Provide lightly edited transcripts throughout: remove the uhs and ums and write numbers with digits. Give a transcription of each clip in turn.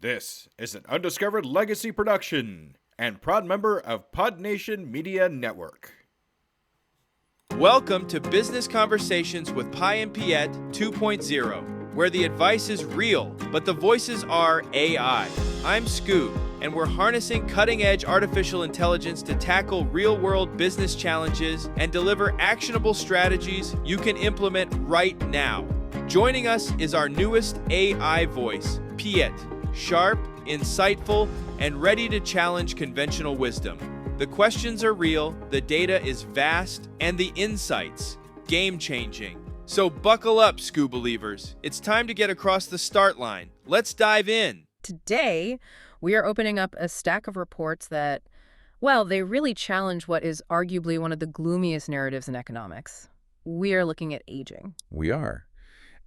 This is an Undiscovered Legacy production and proud member of Pod Nation Media Network. Welcome to Business Conversations with Pi Piet 2.0, where the advice is real, but the voices are AI. I'm Scoob, and we're harnessing cutting-edge artificial intelligence to tackle real-world business challenges and deliver actionable strategies you can implement right now. Joining us is our newest AI voice, Piet, sharp, insightful, and ready to challenge conventional wisdom. The questions are real, the data is vast, and the insights game-changing. So buckle up, Scoob believers. It's time to get across the start line. Let's dive in. Today, we are opening up a stack of reports that, well, they really challenge what is arguably one of the gloomiest narratives in economics. We are looking at aging. We are.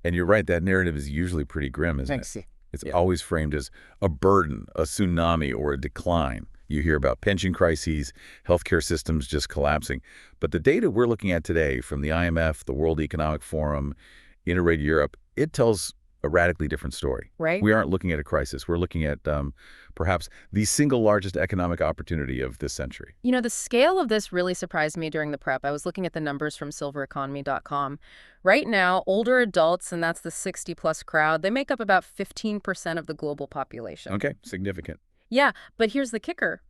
And you're right, that narrative is usually pretty grim, isn't it? It's always framed as a burden, a tsunami, or a decline. You hear about pension crises, healthcare systems just collapsing. But the data we're looking at today from the IMF, the World Economic Forum, Interreg Europe, it tells a radically different story. Right. We aren't looking at a crisis. We're looking at perhaps the single largest economic opportunity of this century. You know, the scale of this really surprised me during the prep. I was looking at the numbers from silvereconomy.com. Right now, older adults, and that's the 60-plus crowd, they make up about 15% of the global population. Okay, significant. Yeah, but here's the kicker.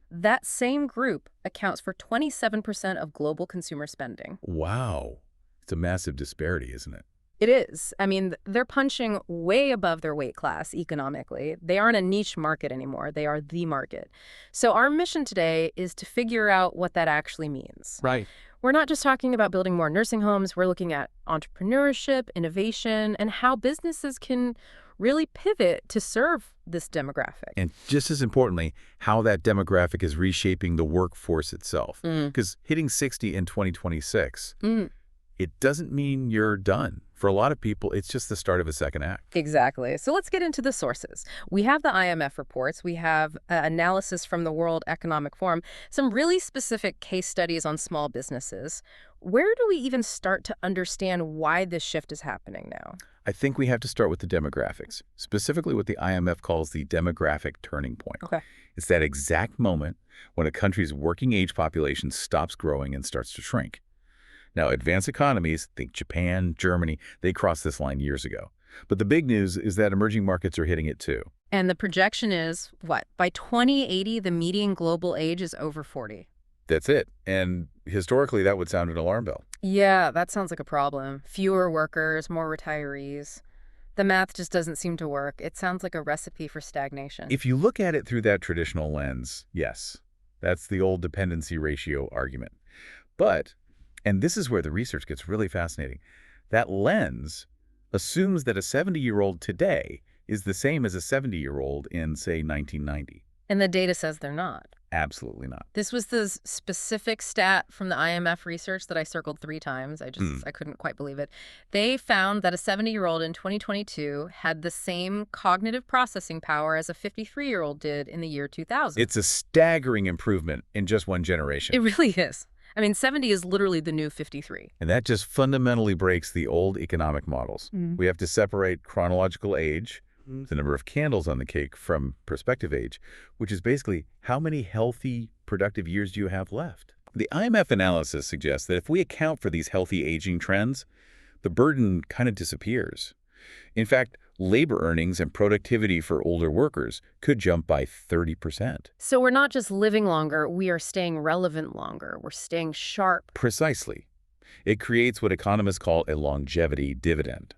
That same group accounts for 27% of global consumer spending. Wow. It's a massive disparity, isn't it? It is. I mean, they're punching way above their weight class economically. They aren't a niche market anymore. They are the market. So our mission today is to figure out what that actually means. Right. We're not just talking about building more nursing homes. We're looking at entrepreneurship, innovation, and how businesses can really pivot to serve this demographic. And just as importantly, how that demographic is reshaping the workforce itself. Because hitting 60 in 2026, it doesn't mean you're done. For a lot of people, it's just the start of a second act. Exactly. So let's get into the sources. We have the IMF reports. We have analysis from the World Economic Forum, some really specific case studies on small businesses. Where do we even start to understand why this shift is happening now? I think we have to start with the demographics, specifically what the IMF calls the demographic turning point. Okay. It's that exact moment when a country's working age population stops growing and starts to shrink. Now, advanced economies, think Japan, Germany, they crossed this line years ago. But the big news is that emerging markets are hitting it too. And the projection is, what? By 2080, the median global age is over 40. That's it. And historically, that would sound an alarm bell. Yeah, that sounds like a problem. Fewer workers, more retirees. The math just doesn't seem to work. It sounds like a recipe for stagnation. If you look at it through that traditional lens, yes, that's the old dependency ratio argument. But, and this is where the research gets really fascinating, that lens assumes that a 70-year-old today is the same as a 70-year-old in, say, 1990. And the data says they're not. Absolutely not. This was the specific stat from the IMF research that I circled 3 times. I couldn't quite believe it. They found that a 70-year-old in 2022 had the same cognitive processing power as a 53-year-old did in the year 2000. It's a staggering improvement in just one generation. It really is. I mean, 70 is literally the new 53. And that just fundamentally breaks the old economic models. We have to separate chronological age, the number of candles on the cake, from prospective age, which is basically how many healthy, productive years do you have left? The IMF analysis suggests that if we account for these healthy aging trends, the burden kind of disappears. In fact, labor earnings and productivity for older workers could jump by 30%. So we're not just living longer, we are staying relevant longer. We're staying sharp. Precisely. It creates what economists call a longevity dividend.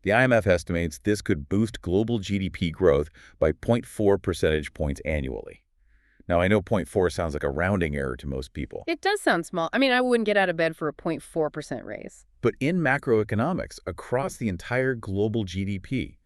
The IMF estimates this could boost global GDP growth by 0.4 percentage points annually. Now, I know 0.4 sounds like a rounding error to most people. It does sound small. I mean, I wouldn't get out of bed for a 0.4% raise. But in macroeconomics, across the entire global GDP,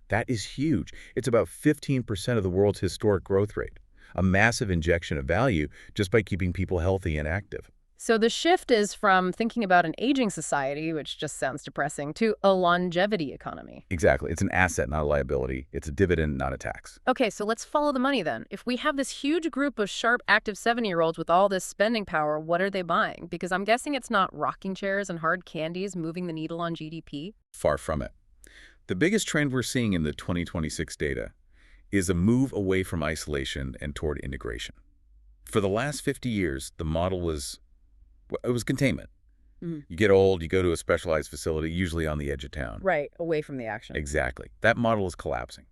that is huge. It's about 15% of the world's historic growth rate, a massive injection of value just by keeping people healthy and active. So the shift is from thinking about an aging society, which just sounds depressing, to a longevity economy. Exactly. It's an asset, not a liability. It's a dividend, not a tax. Okay, so let's follow the money then. If we have this huge group of sharp, active 70-year-olds with all this spending power, what are they buying? Because I'm guessing it's not rocking chairs and hard candies moving the needle on GDP. Far from it. The biggest trend we're seeing in the 2026 data is a move away from isolation and toward integration. For the last 50 years, the model was containment. You get old, you go to a specialized facility, usually on the edge of town. Right, away from the action. Exactly. That model is collapsing.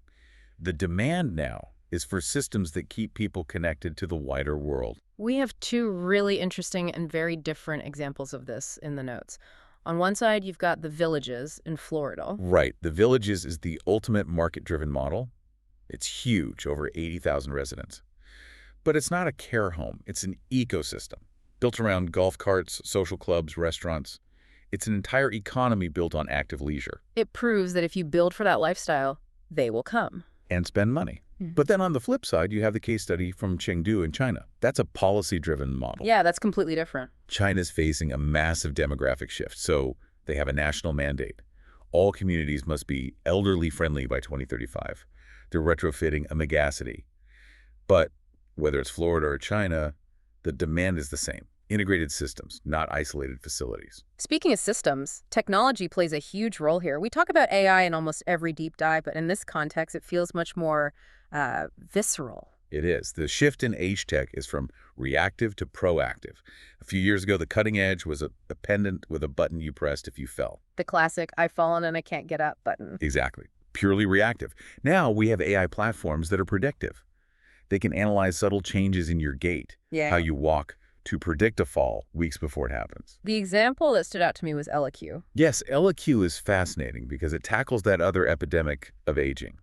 The demand now is for systems that keep people connected to the wider world. We have two really interesting and very different examples of this in the notes. On one side, you've got the villages in Florida. Right. The villages is the ultimate market-driven model. It's huge, over 80,000 residents. But it's not a care home. It's an ecosystem built around golf carts, social clubs, restaurants. It's an entire economy built on active leisure. It proves that if you build for that lifestyle, they will come. And spend money. But then on the flip side, you have the case study from Chengdu in China. That's a policy-driven model. Yeah, that's completely different. China's facing a massive demographic shift, so they have a national mandate. All communities must be elderly-friendly by 2035. They're retrofitting a megacity. But whether it's Florida or China, the demand is the same. Integrated systems, not isolated facilities. Speaking of systems, technology plays a huge role here. We talk about AI in almost every deep dive, but in this context, it feels much more visceral. It is. The shift in age tech is from reactive to proactive. A few years ago, the cutting edge was a pendant with a button you pressed if you fell. The classic, I've fallen and I can't get up button. Exactly. Purely reactive. Now we have AI platforms that are predictive. They can analyze subtle changes in your gait, how you walk, to predict a fall weeks before it happens. The example that stood out to me was ElliQ. Yes, ElliQ is fascinating because it tackles that other epidemic of aging.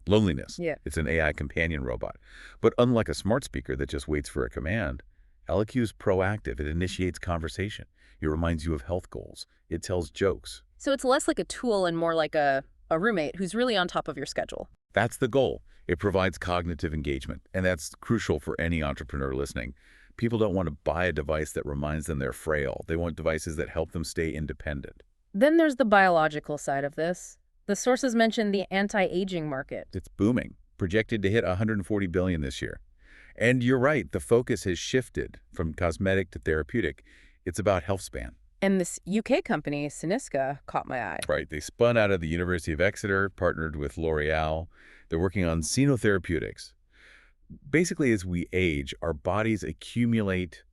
Loneliness. Yeah. It's an AI companion robot. But unlike a smart speaker that just waits for a command, ElliQ is proactive. It initiates conversation. It reminds you of health goals. It tells jokes. So it's less like a tool and more like a roommate who's really on top of your schedule. That's the goal. It provides cognitive engagement, and that's crucial for any entrepreneur listening. People don't want to buy a device that reminds them they're frail. They want devices that help them stay independent. Then there's the biological side of this. The sources mention the anti-aging market. It's booming, projected to hit $140 billion this year. And you're right, the focus has shifted from cosmetic to therapeutic. It's about health span. And this UK company, Syniska, caught my eye. Right. They spun out of the University of Exeter, partnered with L'Oreal. They're working on xenotherapeutics. Basically, as we age, our bodies accumulate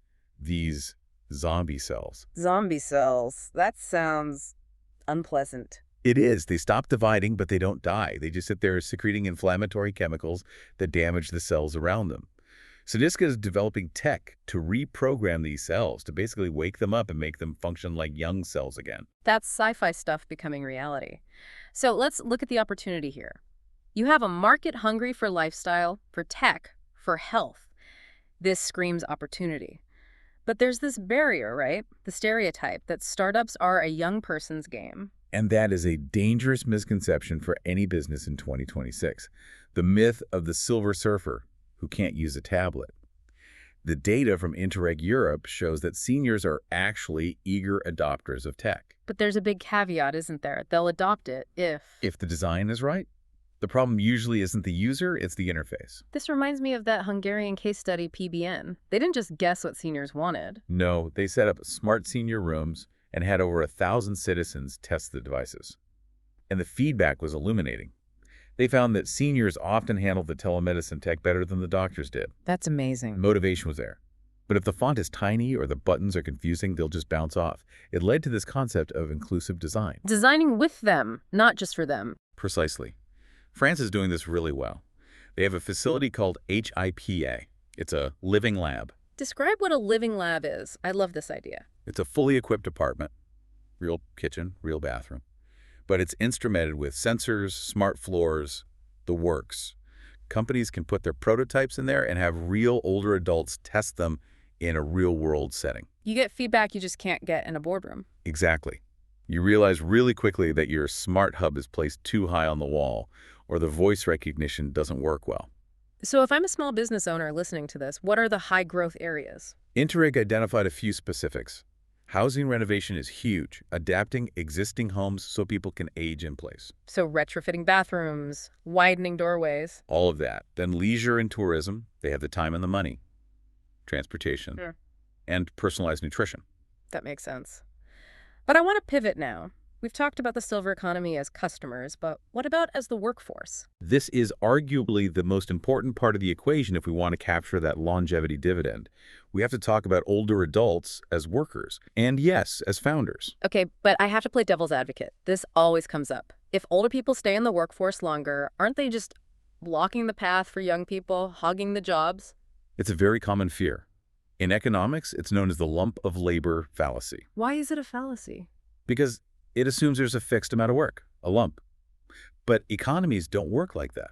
these zombie cells. Zombie cells. That sounds unpleasant. It is. They stop dividing, but they don't die. They just sit there secreting inflammatory chemicals that damage the cells around them. Syniska is developing tech to reprogram these cells, to basically wake them up and make them function like young cells again. That's sci-fi stuff becoming reality. So let's look at the opportunity here. You have a market hungry for lifestyle, for tech, for health. This screams opportunity. But there's this barrier, right? The stereotype that startups are a young person's game. And that is a dangerous misconception for any business in 2026. The myth of the silver surfer who can't use a tablet. The data from Interreg Europe shows that seniors are actually eager adopters of tech. But there's a big caveat, isn't there? They'll adopt it if the design is right. The problem usually isn't the user, it's the interface. This reminds me of that Hungarian case study, PBN. They didn't just guess what seniors wanted. No, they set up smart senior rooms and had over 1,000 citizens test the devices. And the feedback was illuminating. They found that seniors often handled the telemedicine tech better than the doctors did. That's amazing. Motivation was there. But if the font is tiny or the buttons are confusing, they'll just bounce off. It led to this concept of inclusive design. Designing with them, not just for them. Precisely. France is doing this really well. They have a facility called HIPA. It's a living lab. Describe what a living lab is. I love this idea. It's a fully equipped apartment, real kitchen, real bathroom. But it's instrumented with sensors, smart floors, the works. Companies can put their prototypes in there and have real older adults test them in a real-world setting. You get feedback you just can't get in a boardroom. Exactly. You realize really quickly that your smart hub is placed too high on the wall, or the voice recognition doesn't work well. So if I'm a small business owner listening to this, what are the high-growth areas? Interreg identified a few specifics. Housing renovation is huge, adapting existing homes so people can age in place. So retrofitting bathrooms, widening doorways. All of that. Then leisure and tourism, they have the time and the money. Transportation. Sure. And personalized nutrition. That makes sense. But I want to pivot now. We've talked about the silver economy as customers, but what about as the workforce? This is arguably the most important part of the equation if we want to capture that longevity dividend. We have to talk about older adults as workers, and yes, as founders. Okay, but I have to play devil's advocate. This always comes up. If older people stay in the workforce longer, aren't they just blocking the path for young people, hogging the jobs? It's a very common fear. In economics, it's known as the lump of labor fallacy, Why is it a fallacy? because it assumes there's a fixed amount of work, a lump. But economies don't work like that.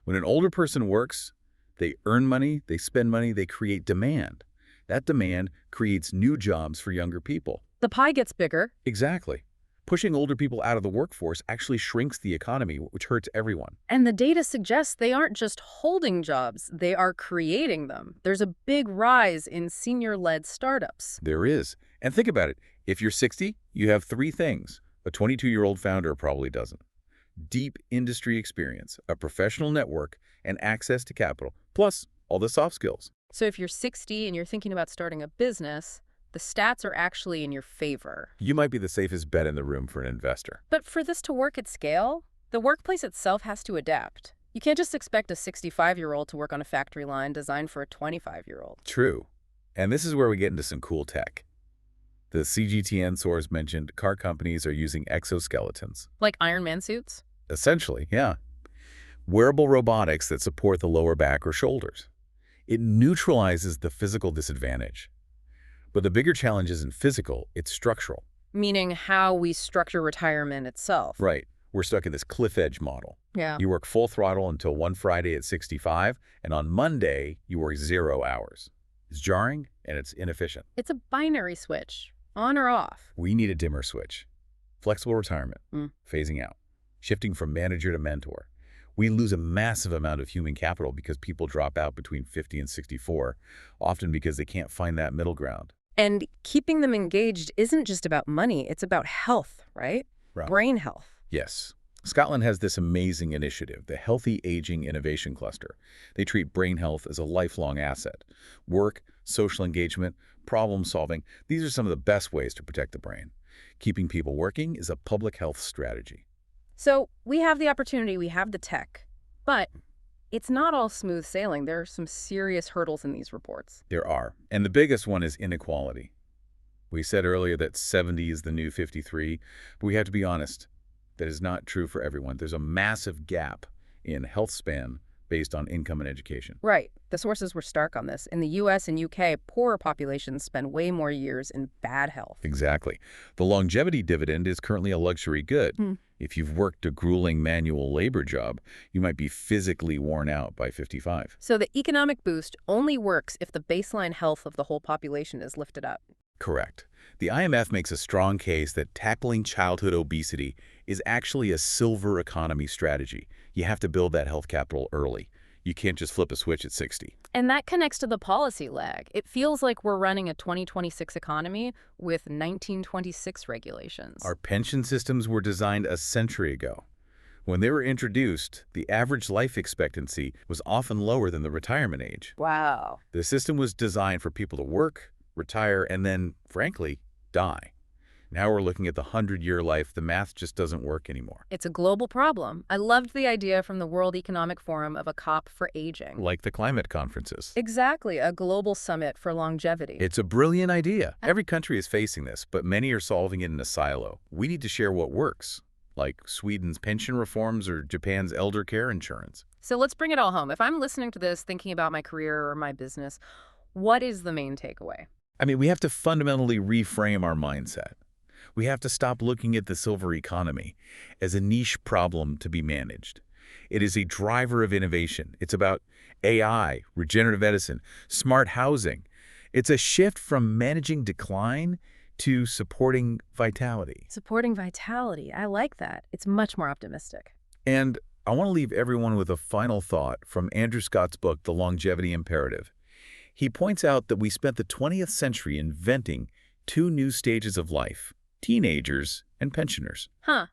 When an older person works, they earn money, they spend money, they create demand. That demand creates new jobs for younger people. The pie gets bigger. Exactly. Pushing older people out of the workforce actually shrinks the economy, which hurts everyone. And the data suggests they aren't just holding jobs, they are creating them. There's a big rise in senior-led startups. There is. And think about it. If you're 60, you have three things. A 22-year-old founder probably doesn't. Deep industry experience, a professional network, and access to capital, plus all the soft skills. So if you're 60 and you're thinking about starting a business, the stats are actually in your favor. You might be the safest bet in the room for an investor. But for this to work at scale, the workplace itself has to adapt. You can't just expect a 65-year-old to work on a factory line designed for a 25-year-old. True. And this is where we get into some cool tech. The CGTN source mentioned car companies are using exoskeletons. Like Iron Man suits? Essentially, yeah. Wearable robotics that support the lower back or shoulders. It neutralizes the physical disadvantage. But the bigger challenge isn't physical, it's structural. Meaning how we structure retirement itself. Right. We're stuck in this cliff edge model. Yeah. You work full throttle until one Friday at 65, and on Monday, you work 0 hours. It's jarring, and it's inefficient. It's a binary switch, on or off. We need a dimmer switch. Flexible retirement, phasing out, shifting from manager to mentor. We lose a massive amount of human capital because people drop out between 50 and 64, often because they can't find that middle ground. And keeping them engaged isn't just about money, it's about health, right? Right. Brain health. Yes. Scotland has this amazing initiative, the Healthy Aging Innovation Cluster. They treat brain health as a lifelong asset. Work, social engagement, problem solving, these are some of the best ways to protect the brain. Keeping people working is a public health strategy. So we have the opportunity, we have the tech, but it's not all smooth sailing. There are some serious hurdles in these reports. There are. And the biggest one is inequality. We said earlier that 70 is the new 53, but we have to be honest. That is not true for everyone. There's a massive gap in health span based on income and education. Right. The sources were stark on this. In the US and UK, poorer populations spend way more years in bad health. Exactly. The longevity dividend is currently a luxury good. If you've worked a grueling manual labor job, you might be physically worn out by 55. So the economic boost only works if the baseline health of the whole population is lifted up. Correct. The IMF makes a strong case that tackling childhood obesity is actually a silver economy strategy. You have to build that health capital early. You can't just flip a switch at 60. And that connects to the policy lag. It feels like we're running a 2026 economy with 1926 regulations. Our pension systems were designed a century ago. When they were introduced, the average life expectancy was often lower than the retirement age. Wow. The system was designed for people to work, retire, and then, frankly, die. Now we're looking at the 100-year life. The math just doesn't work anymore. It's a global problem. I loved the idea from the World Economic Forum of a COP for aging. Like the climate conferences. Exactly, a global summit for longevity. It's a brilliant idea. Every country is facing this, but many are solving it in a silo. We need to share what works, like Sweden's pension reforms or Japan's elder care insurance. So let's bring it all home. If I'm listening to this, thinking about my career or my business, what is the main takeaway? I mean, we have to fundamentally reframe our mindset. We have to stop looking at the silver economy as a niche problem to be managed. It is a driver of innovation. It's about AI, regenerative medicine, smart housing. It's a shift from managing decline to supporting vitality. Supporting vitality. I like that. It's much more optimistic. And I want to leave everyone with a final thought from Andrew Scott's book, The Longevity Imperative. He points out that we spent the 20th century inventing two new stages of life: teenagers and pensioners. Huh.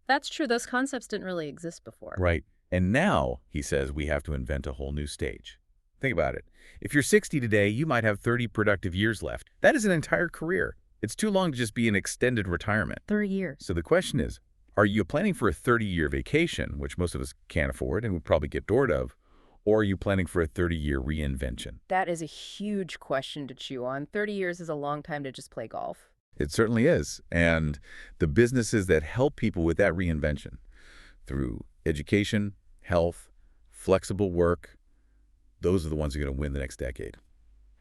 That's true. Those concepts didn't really exist before. Right. And now, he says, we have to invent a whole new stage. Think about it. If you're 60 today, you might have 30 productive years left. That is an entire career. It's too long to just be an extended retirement. 30 years. So the question is, are you planning for a 30-year vacation, which most of us can't afford and would probably get bored of, or are you planning for a 30-year reinvention? That is a huge question to chew on. 30 years is a long time to just play golf. It certainly is. And the businesses that help people with that reinvention through education, health, flexible work, those are the ones who are going to win the next decade.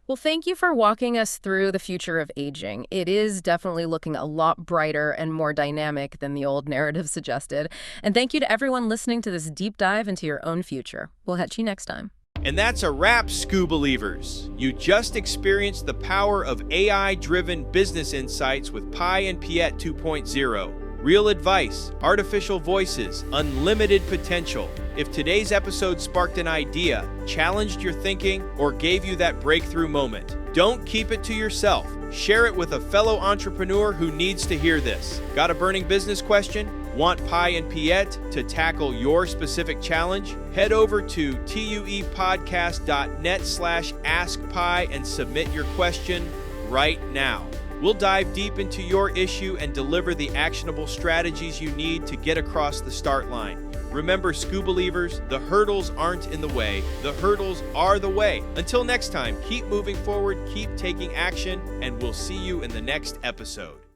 Well, thank you for walking us through the future of aging. It is definitely looking a lot brighter and more dynamic than the old narrative suggested. And thank you to everyone listening to this deep dive into your own future. We'll catch you next time. And that's a wrap, SKU believers. You just experienced the power of AI-driven business insights with Pi Piet 2.0. Real advice, artificial voices, unlimited potential. If today's episode sparked an idea, challenged your thinking, or gave you that breakthrough moment, don't keep it to yourself. Share it with a fellow entrepreneur who needs to hear this. Got a burning business question? Want Pi Piet to tackle your specific challenge? Head over to tuepodcast.net/askpi and submit your question right now. We'll dive deep into your issue and deliver the actionable strategies you need to get across the start line. Remember, SKU believers, the hurdles aren't in the way. The hurdles are the way. Until next time, keep moving forward, keep taking action, and we'll see you in the next episode.